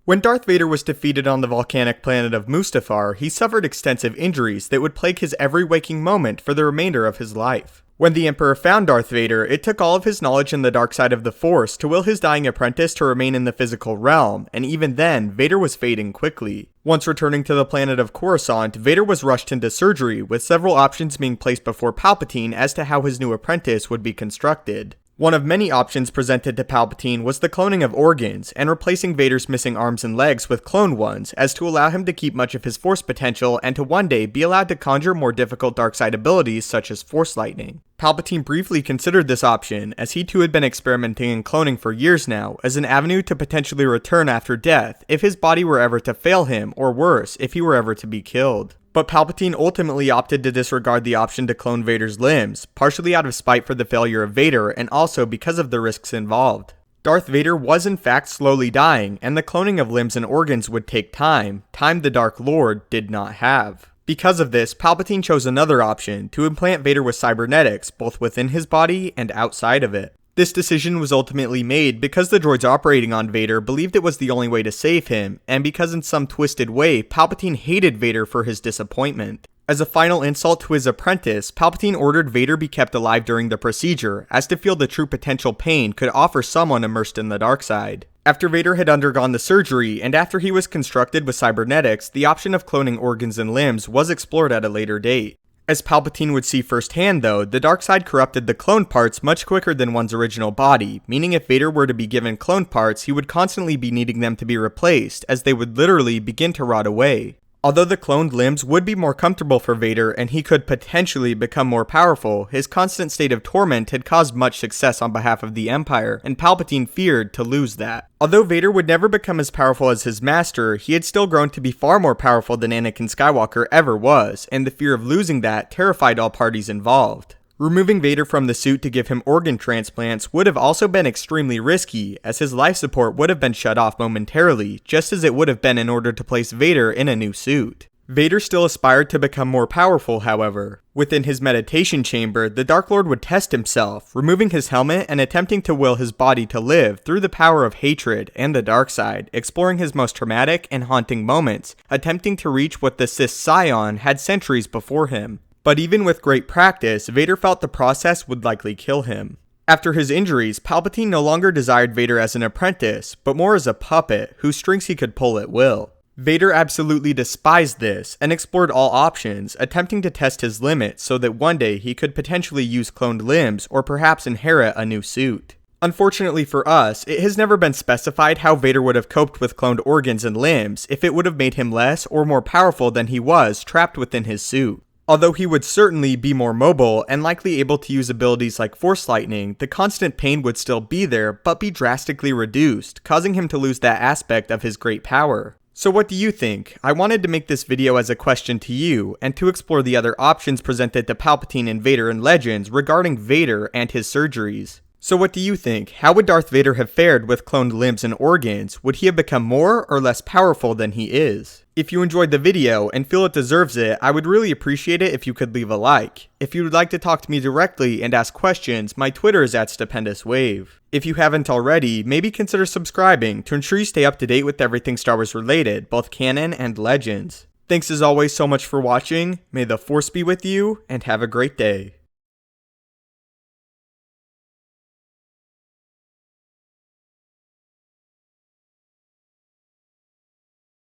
When Darth Vader was defeated on the volcanic planet of Mustafar, he suffered extensive injuries that would plague his every waking moment for the remainder of his life. When the Emperor found Darth Vader, it took all of his knowledge in the dark side of the Force to will his dying apprentice to remain in the physical realm, and even then, Vader was fading quickly. Once returning to the planet of Coruscant, Vader was rushed into surgery, with several options being placed before Palpatine as to how his new apprentice would be constructed. One of many options presented to Palpatine was the cloning of organs, and replacing Vader's missing arms and legs with cloned ones, as to allow him to keep much of his Force potential and to one day be allowed to conjure more difficult dark side abilities such as Force Lightning. Palpatine briefly considered this option, as he too had been experimenting in cloning for years now, as an avenue to potentially return after death if his body were ever to fail him, or worse, if he were ever to be killed. But Palpatine ultimately opted to disregard the option to clone Vader's limbs, partially out of spite for the failure of Vader and also because of the risks involved. Darth Vader was in fact slowly dying, and the cloning of limbs and organs would take time the Dark Lord did not have. Because of this, Palpatine chose another option, to implant Vader with cybernetics, both within his body and outside of it. This decision was ultimately made because the droids operating on Vader believed it was the only way to save him, and because in some twisted way, Palpatine hated Vader for his disappointment. As a final insult to his apprentice, Palpatine ordered Vader be kept alive during the procedure, as to feel the true potential pain could offer someone immersed in the dark side. After Vader had undergone the surgery, and after he was constructed with cybernetics, the option of cloning organs and limbs was explored at a later date. As Palpatine would see firsthand though, the dark side corrupted the cloned parts much quicker than one's original body, meaning if Vader were to be given cloned parts, he would constantly be needing them to be replaced, as they would literally begin to rot away. Although the cloned limbs would be more comfortable for Vader and he could potentially become more powerful, his constant state of torment had caused much success on behalf of the Empire, and Palpatine feared to lose that. Although Vader would never become as powerful as his master, he had still grown to be far more powerful than Anakin Skywalker ever was, and the fear of losing that terrified all parties involved. Removing Vader from the suit to give him organ transplants would have also been extremely risky, as his life support would have been shut off momentarily, just as it would have been in order to place Vader in a new suit. Vader still aspired to become more powerful, however. Within his meditation chamber, the Dark Lord would test himself, removing his helmet and attempting to will his body to live through the power of hatred and the dark side, exploring his most traumatic and haunting moments, attempting to reach what the Sith Scion had centuries before him. But even with great practice, Vader felt the process would likely kill him. After his injuries, Palpatine no longer desired Vader as an apprentice, but more as a puppet whose strings he could pull at will. Vader absolutely despised this and explored all options, attempting to test his limits so that one day he could potentially use cloned limbs or perhaps inherit a new suit. Unfortunately for us, it has never been specified how Vader would have coped with cloned organs and limbs if it would have made him less or more powerful than he was trapped within his suit. Although he would certainly be more mobile and likely able to use abilities like Force Lightning, the constant pain would still be there but be drastically reduced, causing him to lose that aspect of his great power. So what do you think? I wanted to make this video as a question to you, and to explore the other options presented to Palpatine and Vader in Legends regarding Vader and his surgeries. So what do you think? How would Darth Vader have fared with cloned limbs and organs? Would he have become more or less powerful than he is? If you enjoyed the video and feel it deserves it, I would really appreciate it if you could leave a like. If you would like to talk to me directly and ask questions, my Twitter is @StupendousWave. If you haven't already, maybe consider subscribing to ensure you stay up to date with everything Star Wars related, both canon and Legends. Thanks as always so much for watching, may the Force be with you, and have a great day.